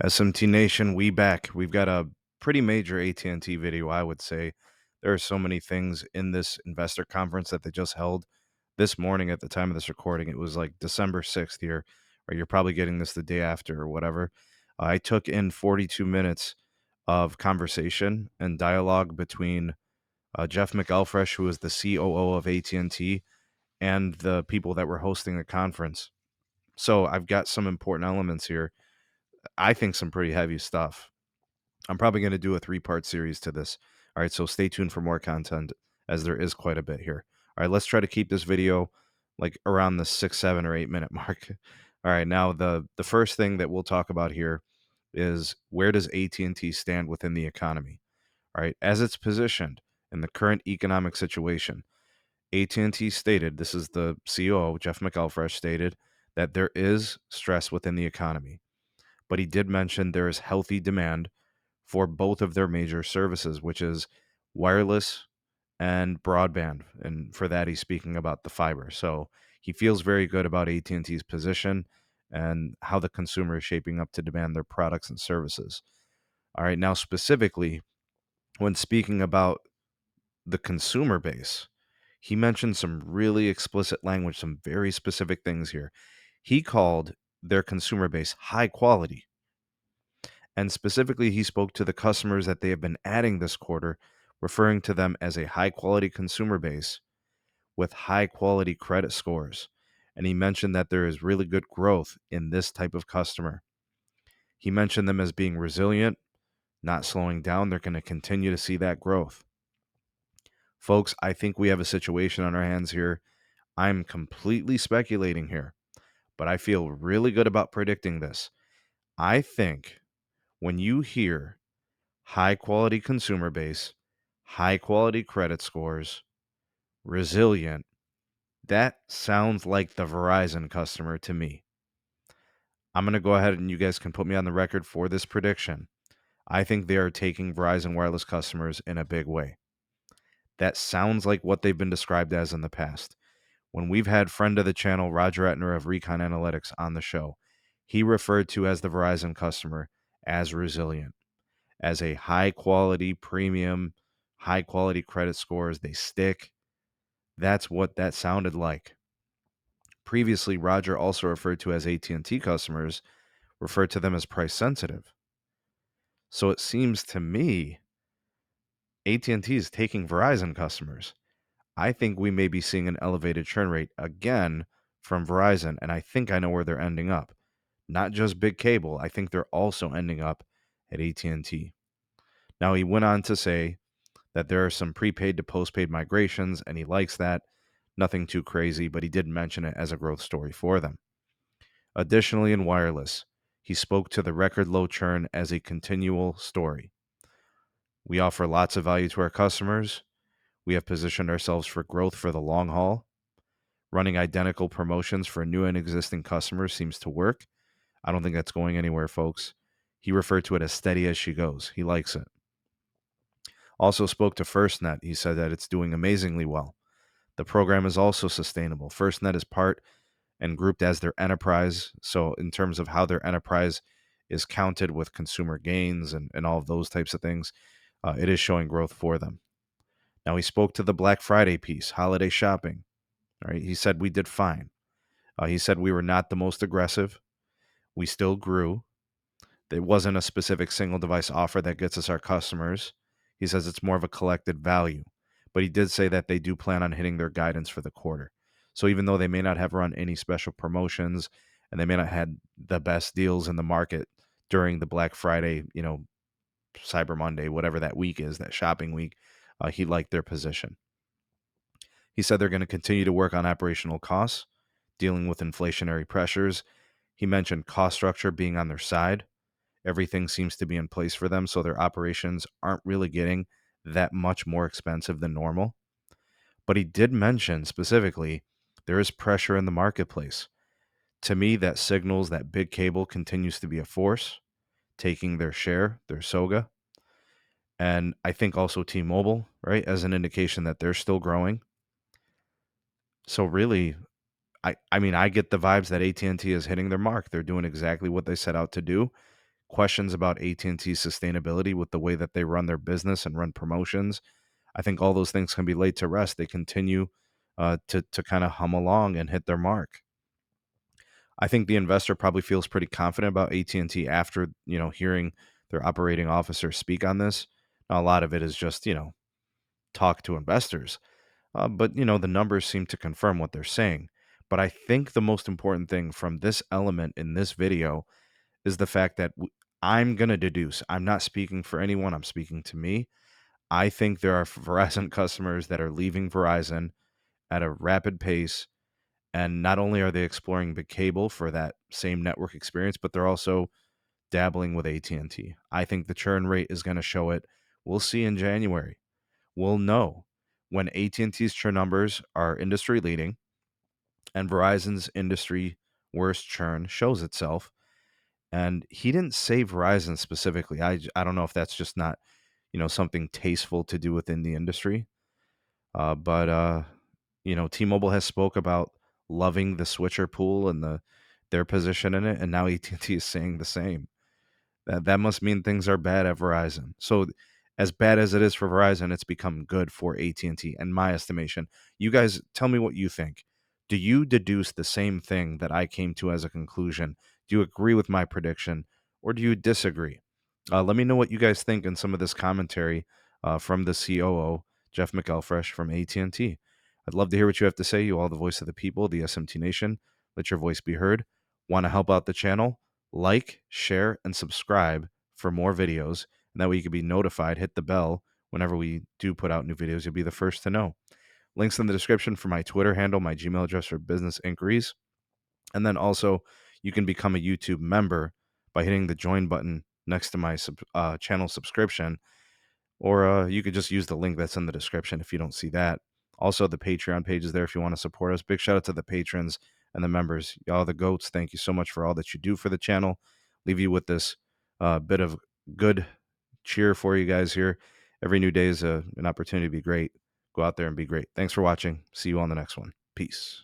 SMT Nation, we back. We've got a pretty major AT&T video, I would say. There are so many things in this investor conference that they just held this morning at the time of this recording. It was like December 6th here, or you're probably getting this the day after or whatever. I took in 42 minutes of conversation and dialogue between Jeff McElfresh, who is the COO of AT&T, and the people that were hosting the conference. So I've got some important elements here. I think some pretty heavy stuff. I'm probably going to do a 3-part series to this. All right, so stay tuned for more content as there is quite a bit here. All right, let's try to keep this video like around the 6, 7, or 8 minute mark. All right, now the first thing that we'll talk about here is where does AT&T stand within the economy? All right, as it's positioned in the current economic situation, AT&T stated, this is the COO, Jeff McElfresh stated, that there is stress within the economy. But he did mention there is healthy demand for both of their major services, which is wireless and broadband. And for that, he's speaking about the fiber. So he feels very good about AT&T's position and how the consumer is shaping up to demand their products and services. All right, now specifically, when speaking about the consumer base, he mentioned some really explicit language, some very specific things here. He called their consumer base high quality. And specifically, he spoke to the customers that they have been adding this quarter, referring to them as a high quality consumer base with high quality credit scores. And he mentioned that there is really good growth in this type of customer. He mentioned them as being resilient, not slowing down. They're going to continue to see that growth. Folks, I think we have a situation on our hands here. I'm completely speculating here, but I feel really good about predicting this. I think when you hear high quality consumer base, high quality credit scores, resilient, that sounds like the Verizon customer to me. I'm going to go ahead and you guys can put me on the record for this prediction. I think they are taking Verizon wireless customers in a big way. That sounds like what they've been described as in the past. When we've had friend of the channel, Roger Etner of Recon Analytics, on the show, he referred to as the Verizon customer as resilient, as a high quality, premium, high quality credit scores. They stick. That's what that sounded like. Previously, Roger also referred to as AT&T customers, referred to them as price sensitive. So it seems to me AT&T is taking Verizon customers. I think we may be seeing an elevated churn rate again from Verizon, and I think I know where they're ending up. Not just big cable, I think they're also ending up at AT&T. Now, he went on to say that there are some prepaid to postpaid migrations, and he likes that. Nothing too crazy, but he did mention it as a growth story for them. Additionally, in wireless, he spoke to the record low churn as a continual story. We offer lots of value to our customers. We have positioned ourselves for growth for the long haul. Running identical promotions for new and existing customers seems to work. I don't think that's going anywhere, folks. He referred to it as steady as she goes. He likes it. Also spoke to FirstNet. He said that it's doing amazingly well. The program is also sustainable. FirstNet is part and grouped as their enterprise. So in terms of how their enterprise is counted with consumer gains and all of those types of things, it is showing growth for them. Now, he spoke to the Black Friday piece, holiday shopping. All right, he said we did fine. He said we were not the most aggressive. We still grew. It wasn't a specific single device offer that gets us our customers. He says it's more of a collected value. But he did say that they do plan on hitting their guidance for the quarter. So even though they may not have run any special promotions and they may not have had the best deals in the market during the Black Friday, Cyber Monday, whatever that week is, that shopping week, he liked their position. He said they're going to continue to work on operational costs, dealing with inflationary pressures. He mentioned cost structure being on their side. Everything seems to be in place for them, so their operations aren't really getting that much more expensive than normal. But he did mention specifically there is pressure in the marketplace. To me, that signals that big cable continues to be a force, taking their share, their SOGA. And I think also T-Mobile, right, as an indication that they're still growing. So really, I mean, I get the vibes that AT&T is hitting their mark. They're doing exactly what they set out to do. questions about AT&T's sustainability with the way that they run their business and run promotions. I think all those things can be laid to rest. They continue to kind of hum along and hit their mark. I think the investor probably feels pretty confident about AT&T after, hearing their operating officer speak on this. Now, a lot of it is just, talk to investors. But, the numbers seem to confirm what they're saying. But I think the most important thing from this element in this video is the fact that I'm going to deduce, I'm not speaking for anyone, I'm speaking to me. I think there are Verizon customers that are leaving Verizon at a rapid pace. And not only are they exploring the cable for that same network experience, but they're also dabbling with AT&T. I think the churn rate is going to show it. We'll see in January. We'll know when AT&T's churn numbers are industry leading and Verizon's industry worst churn shows itself. And he didn't say Verizon specifically. I don't know if that's just not, something tasteful to do within the industry. But T-Mobile has spoke about loving the switcher pool and their position in it, and now AT&T is saying the same. That must mean things are bad at Verizon. So as bad as it is for Verizon, it's become good for AT&T in my estimation. You guys tell me what you think. Do you deduce the same thing that I came to as a conclusion? Do you agree with my prediction or do you disagree? Let me know what you guys think in some of this commentary from the COO, Jeff McElfresh from AT&T. I'd love to hear what you have to say. You all the voice of the people, the SMT Nation. Let your voice be heard. Want to help out the channel? Like, share, and subscribe for more videos. And that way you can be notified. Hit the bell whenever we do put out new videos. You'll be the first to know. Links in the description for my Twitter handle, my Gmail address for business inquiries. And then also, you can become a YouTube member by hitting the join button next to my channel subscription. Or you could just use the link that's in the description if you don't see that. Also, the Patreon page is there if you want to support us. Big shout out to the patrons and the members. Y'all the goats. Thank you so much for all that you do for the channel. Leave you with this bit of good cheer for you guys here. Every new day is an opportunity to be great. Go out there and be great. Thanks for watching. See you on the next one. Peace.